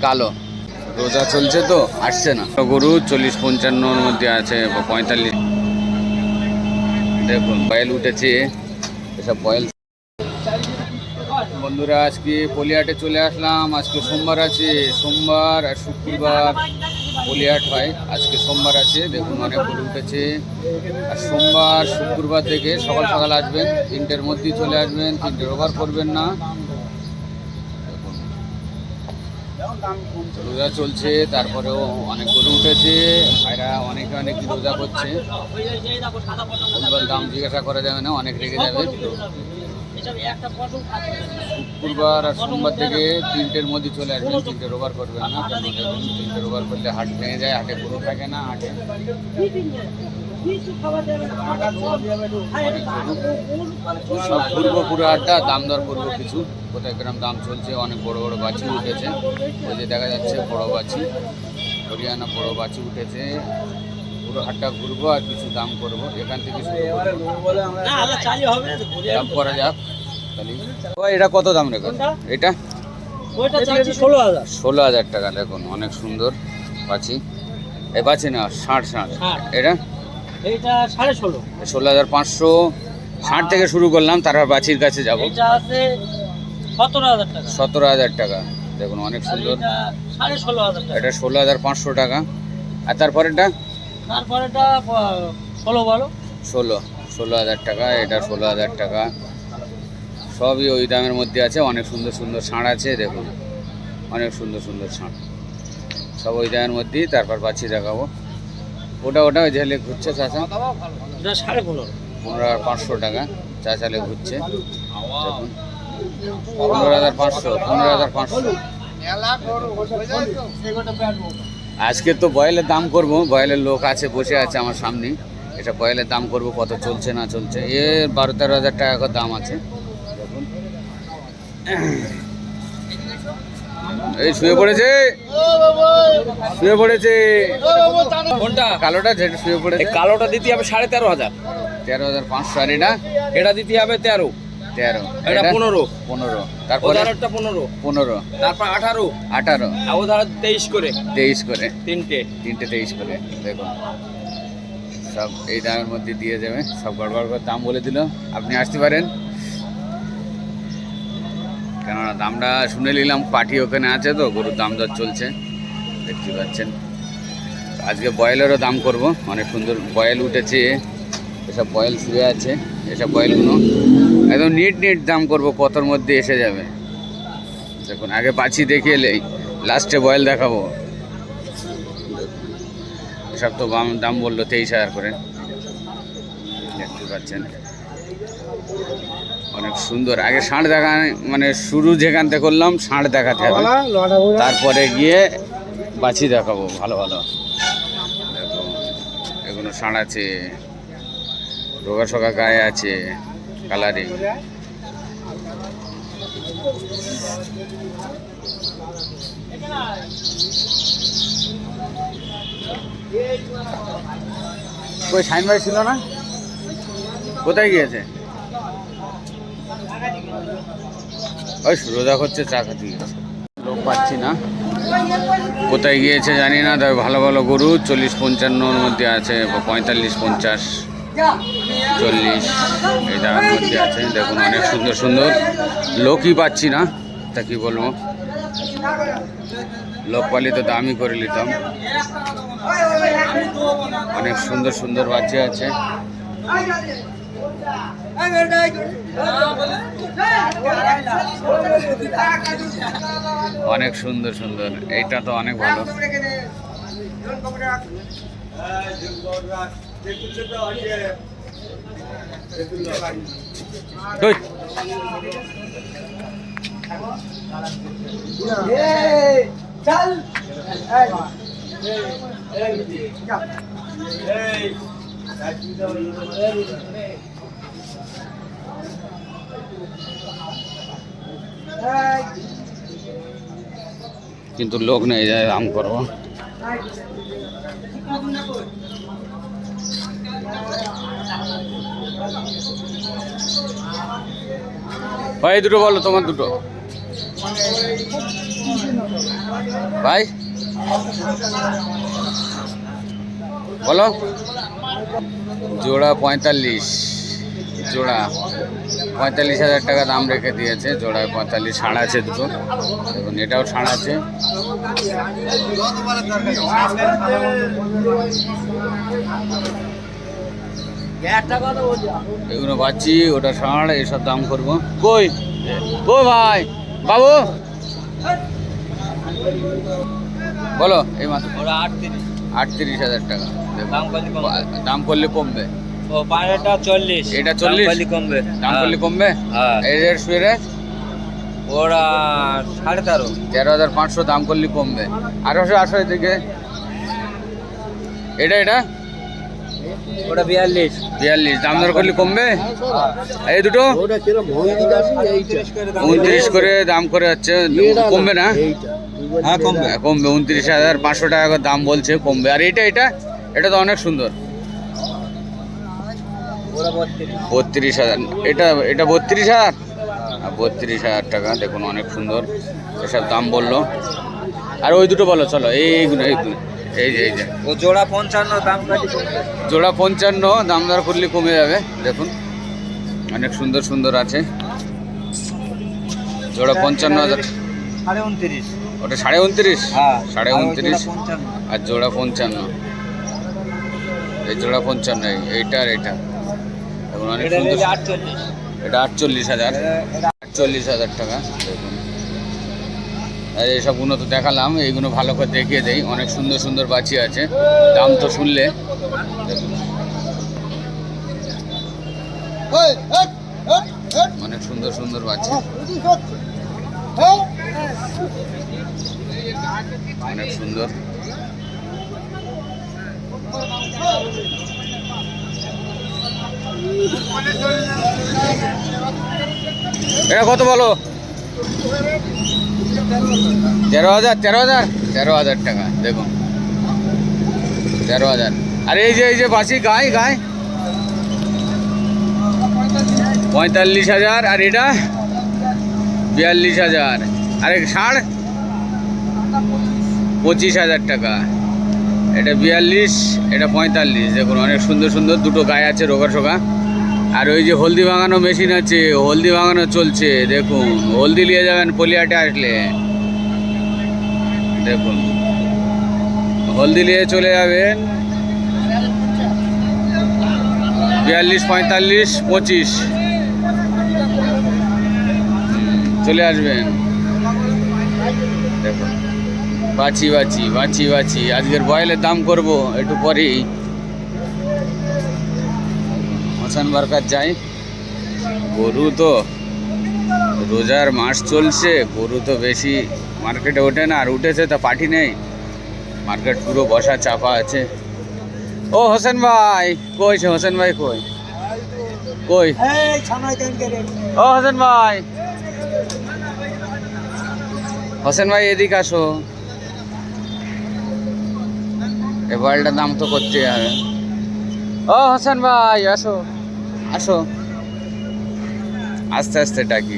কালো। রোজা চলছে তো আসছে না। গরু 40-55 মধ্যে আছে, 45। দেখুন বয়েল উঠেছে, এসব বয়েল। বন্ধুরা আজকে পলিহাটে চলে আসলাম। আজকে সোমবার আছে, সোমবার আর শুক্রবার পলিহাট হয়। আজকে সোমবার আছে, দেখুন অনেক গরু উঠেছে। আর সোমবার শুক্রবার থেকে সকাল সকাল আসবেন, 3টের মধ্যেই চলে আসবেন, 3টের ওভার করবেন না। রোজা চলছে, তারপরেও অনেক গরু উঠেছে। ভাইরা অনেকে অনেক রোজা করছে। দাম জিজ্ঞাসা করা যাবে না, অনেক রেগে যাবে। শুক্রবার আর সোমবার থেকে 3টের মধ্যে চলে আসবেন, 3টের ওভার করবেন না। 3টের ওভার করলে হাট ভেঙে যায়, হাটে গরু থাকে না। হাটে সব ঘুরবো পুরো হাটটা, দাম দর করবো কিছু, কোথায় গ্রাম দাম চলছে। অনেক বড় বড় বাছি উঠেছে, ওই যে দেখা যাচ্ছে বড় বাছি, হরিয়ানা বড় বাছি উঠেছে। পুরো হাটটা ঘুরবো আর কিছু দাম করবো এখান থেকে দাম করা যাক। এটা কত দাম রেখো? এটা 16,000 টাকা। দেখুন অনেক সুন্দর বাছি। এই বাছি না 60। এটা 16,500। 60 থেকে শুরু করলাম, তারপর বাছির কাছে যাবো। 17,000 টাকা। দেখুন অনেক সুন্দর। এটা 16,500 টাকা। আর তারপরেটা 16,000 টাকা। এটা 16,000 টাকা। সবই ওই দামের মধ্যে আছে। অনেক সুন্দর সুন্দর ষাঁড় আছে, দেখুন অনেক সুন্দর সুন্দর ষাঁড়, সব ওই দামের মধ্যেই। তারপর বাছি দেখাবো। ওটা ওই ঝালে ঘুরছে চাচা, 15,500 টাকা। চাচালে ঘুরছে, দেখুন 15,500। আজকে তো বয়েলের দাম করব। বয়েলের লোক আছে, বসে আছে আমার সামনে। এটা বয়েলের দাম করব, কত চলছে না চলছে। 12-13 হাজার টাকা করে দাম আছে। দেখুন এই শুয়ে পড়েছে, কোনটা কালোটা? যেটা শুয়ে পড়েছে কালোটা দিতে হবে 13,500। 13,500। আর এটা দিতে হবে 13। এটা 15। তারপর 15, তারপর 18। আর ওধার 23 করে। 23 করে। তিনটে 23 করে। দেখুন সব এই দামের মধ্যে দিয়ে যাবে। সব গড়বড় করে দাম বলে দিল। আপনি আসতে পারেন, কেননা দামটা শুনে নিলাম। পার্টি ওখানে আছে তো, গরুর দাম দর চলছে, দেখতে পাচ্ছেন। আজকে বয়েলেরও দাম করব। অনেক সুন্দর বয়েল উঠেছে, এসব বয়েল শুয়ে আছে। এসব বয়েলগুলো একদম নিট দাম করব, কতর মধ্যে এসে যাবে। দেখুন আগে বাছি দেখিয়ে এলেই লাস্টে বয়েল দেখাবো। এসব তো দাম বললো 23,000 করে, দেখতে পাচ্ছেন। অনেক সুন্দর। আগে ষাঁড় দেখা, মানে শুরু যেখান থেকে করলাম ষাঁড় দেখাতে হবে, তারপরে গিয়ে বাছি দেখাবো ভালো ভালো। দেখো এগুলো ষাঁড় আছে, রোগা সোগা গায়ে আছে, কালারিং। কই শাইন ভাই ছিল না? কোথায় গিয়েছে? ওই রোজা করছে, চা খাতে গিয়েছে। লোক পাচ্ছি না, কোথায় গিয়েছে জানি না। তবে ভালো ভালো গরু 40-55 মধ্যে আছে, 45-50, 40 এই দামের মধ্যে আছে। দেখুন অনেক সুন্দর সুন্দর। লোকই পাচ্ছি না, তা কি বলবো। লোক পালি তো দামই করে নিতাম। অনেক সুন্দর সুন্দর বাচ্চা আছে। অনেক সুন্দর সুন্দর। এইটা তো অনেক ভালো। কিন্তু লোক নেই, যায় আম করবো। ভাই দুটো বলো, তোমার দুটো। ভাই বলো। জোড়া 45, জোড়া 45,000 টাকা দাম রেখে দিয়েছে। জোড়ায় 45, ষাঁড় আছে দুটো, দেখুন এটাও ষাঁড় আছে। এগুলো বাচ্চি, ওটা ষাঁড়, এসব দাম করবো। কই ও ভাই বাবু বলো। এই মাত্র ওরা 38,000 টাকা দাম করলে দাম করলে কমবে। ও বাইরেটা 40, এটা 40 দাম করলে কমবে। দাম করলে কমবে। হ্যাঁ এই রেট শুয়ে ওরা 13.5, 13,500 দাম করলে কমবে। 1800 এদিকে। এটা এটা ওটা 42, 42 দাম দর করলে কমবে। এই দুটো 29 করে দাম করে যাচ্ছে, কমবে না? হ্যাঁ কমবে। কমবে, 29,500 টাকা করে দাম বলছে, কমবে। আর এটা এটা এটা তো অনেক সুন্দর, ওরা 32,000। এটা এটা 32,000, 32,000 টাকা, দেখুন অনেক সুন্দর, এসব দাম বললো। আর ওই দুটো বলো, চলো এইগুলো এইগুলো, এই যে এই যে ও জোড়া 55, দাম করলে কমবে। জোড়া 55, দাম দর করলে কমে যাবে। দেখুন অনেক সুন্দর সুন্দর আছে। জোড়া 55,000, 29.5, ওটা 29.5, হ্যাঁ 29.5 55, আর জোড়া 55। এই জোড়া 55, এইটা আর এটা, দেখুন অনেক এটা সুন্দর। 48, এটা 48,000, 48,000 টাকা, দেখুন। আর এইসবগুলো তো দেখালাম, এইগুলো ভালো করে দেখিয়ে দেই। অনেক সুন্দর সুন্দর বাচ্চি আছে, দাম তো শুনলে। দেখুন অনেক সুন্দর সুন্দর বাচ্চা, অনেক সুন্দর। এটা কত বলো? 13,000, 13,000 টাকা, দেখুন 13,000। আর এই যে বাসি গায়ে 45,000, আর এটা 42,000, আর এক ষাঁড় 25,000 টাকা। এটা 42, এটা 45, দেখুন অনেক সুন্দর সুন্দর দুটো গায়ে আছে, রোগা সোগা। আর ওই যে হলদি ভাঙানো মেশিন আছে, হলদি ভাঙানো চলছে, দেখুন হলদি নিয়ে যাবেন পলিহাটে আসলে, দেখুন হলদি নিয়ে চলে যাবেন। 42, 45, 25 চলে আসবেন। দেখুন বাছি বাছি বাছি বাছি, আজকের বয়েলের দাম করব একটু পরেই। মশান বারকার যাই। গরু তো রোজার মাস চলছে, গরু তো বেশি মার্কেটে ওঠে না, আর উঠেছে তা পাঠি নেই, মার্কেট পুরো বসা চাপা আছে। ও হোসেন ভাই কইছে, হোসেন ভাই কই কই? ও হোসেন ভাই, হোসেন ভাই এদিকে আসো, এ বয়েলটার দাম তো করতে হবে। ও হোসেন ভাই আসো আসো, আস্তে আস্তে ডাকি,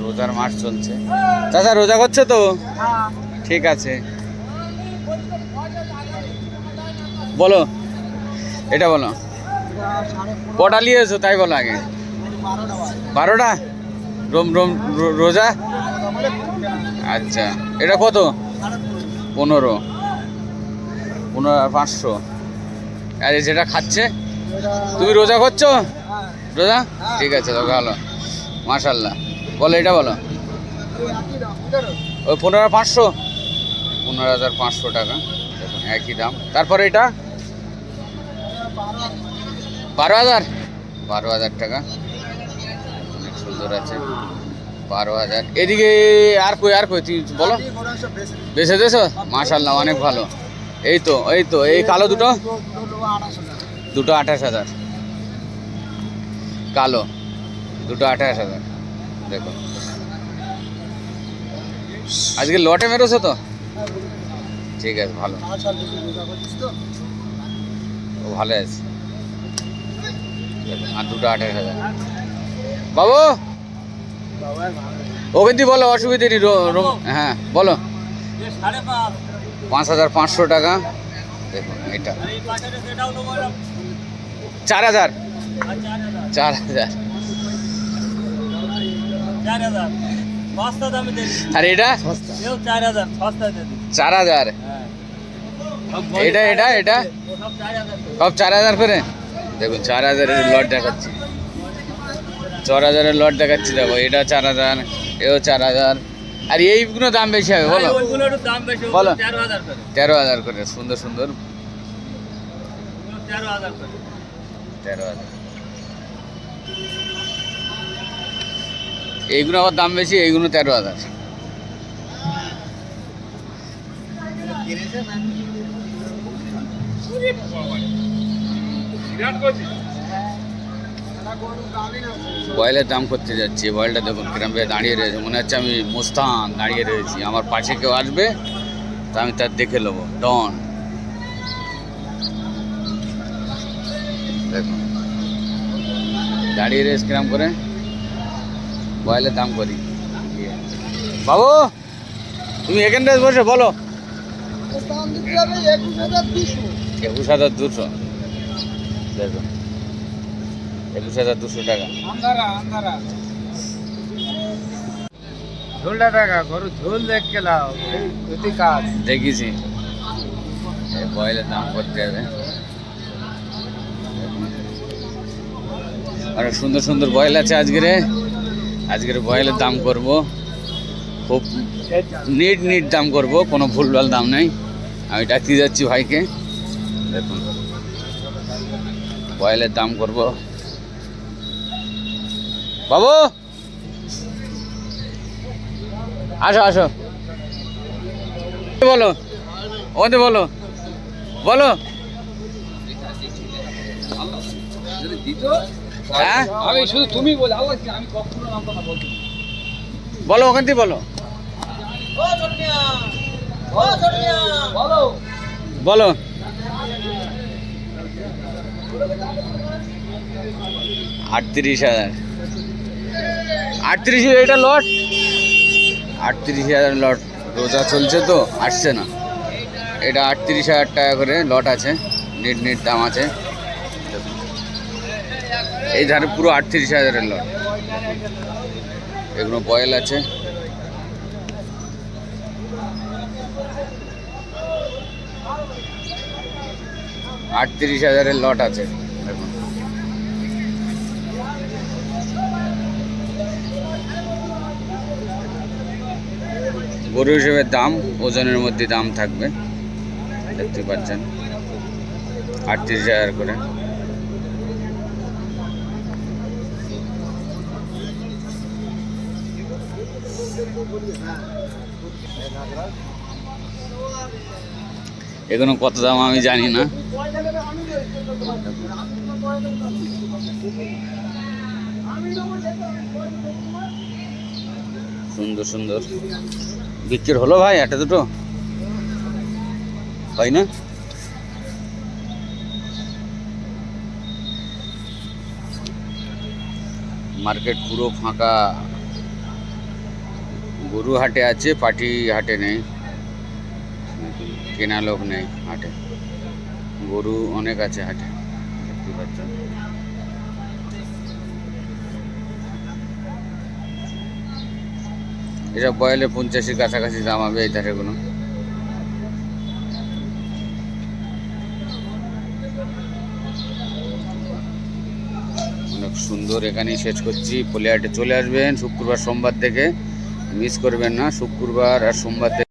রোজার মাস চলছে। চাচা রোজা করছে তো? ঠিক আছে, বলো এটা বলো। কটা নিয়েছো তাই বলো আগে? 12টা রোম রোম রোজা। আচ্ছা, এটা কত? 15,500। আর যেটা খাচ্ছে, তুমি রোজা করছো? রোজা, ঠিক আছে তো ভালো, মাশাল্লাহ। বলো এটা বলো। ওই 15,500, 15,500 টাকা, দেখুন একই দাম। তারপরে এটা 12,000, 12,000 টাকা, অনেক সুন্দর আছে, 12,000। এদিকে আর কই তুই বলো। বেছে দেছো, মাশাল্লাহ অনেক ভালো। এই তো এই কালো দুটো 28,000, কালো দুটো 28,000, দেখো আজকে লটে মেরেছো তো, ঠিক আছে ভালো, ও ভালো আছে। আর দুটো 28,000। বাবু ও কিন্তু বলো, অসুবিধে নেই। হ্যাঁ বলো, 5,500 টাকা। দেখুন এটা 4,000, 4,000। আর এটা 4,000। এটা এটা এটা সব 4,000 করে। দেখুন 4,000-এর লট দেখাচ্ছি, 4,000-এর লট দেখাচ্ছি। দেখো এটা 4,000, এও 4,000। আর এইগুলো দাম বেশি হবে বলো, বলো 13,000 করে। সুন্দর সুন্দর 13,000। এইগুলো আবার দাম বেশি, এইগুলো 13,000। বয়েলের দাম করতে যাচ্ছি। বয়েলটা দেখুন কিরম ভাবে দাঁড়িয়ে রয়েছে, মনে হচ্ছে আমি মুস্তান দাঁড়িয়ে রয়েছি। আমার পাশে কেউ আসবে তা আমি তার দেখে নেবো। ডন দেখুন দাঁড়িয়ে রয়েছে কিরম করে। বয়েলের দাম করি। বাবু তুমি এখানটা বসে বলো। 21,200। দেখুন 21,200 টাকা। ঝোলটা দেখা গরু ঝোল দেখ গেলাম কাজ দেখেছি। বয়েলের দাম করতে হবে। অনেক সুন্দর সুন্দর বয়েল আছে আজকের বয়েলের দাম করব খুব নিট দাম করব, কোনো ভুলভাল দাম নেই। আমি ডাকতে যাচ্ছি ভাইকে। দেখুন বয়েলের দাম করব। বাবু আসো আসো, বলো ওদের বলো বলো। হ্যাঁ আমি শুধু তুমি বলে আমি কখনো নাম কথা বলছি বলো, ওখান থেকে বলো বলো বলো। 38,000। 38 এটা লট, 38,000 লট। রোজা চলছে তো আসছে না। এটা 38,000 টাকা করে লট আছে। নিট দাম আছে। এই ধারে পুরো 38,000-এর লট। এগুলো বয়েল আছে। $38,000-এর লট আছে। দেখুন গরু হিসেবে দাম, ওজনের মধ্যে দাম থাকবে। দেখতে পাচ্ছেন 38,000 করে। এগুলো কত দাম আমি জানি না। সুন্দর সুন্দর বিক্রি হলো ভাই, একটা দুটো হয় না। মার্কেট পুরো ফাঁকা। গরু হাটে আছে, পাটি হাটে নেই, কেনা লোক নেই হাটে। গরু অনেক আছে হাটে, দেখতে পাচ্ছেন। এসব বয়েলে 85-এর কাছাকাছি দাম হবে এই ধারেগুলো। অনেক সুন্দর। এখানেই শেষ করছি। পলিহাটে চলে আসবেন শুক্রবার সোমবার থেকে, মিস করবেন না। শুক্রবার আর সোমবার থেকে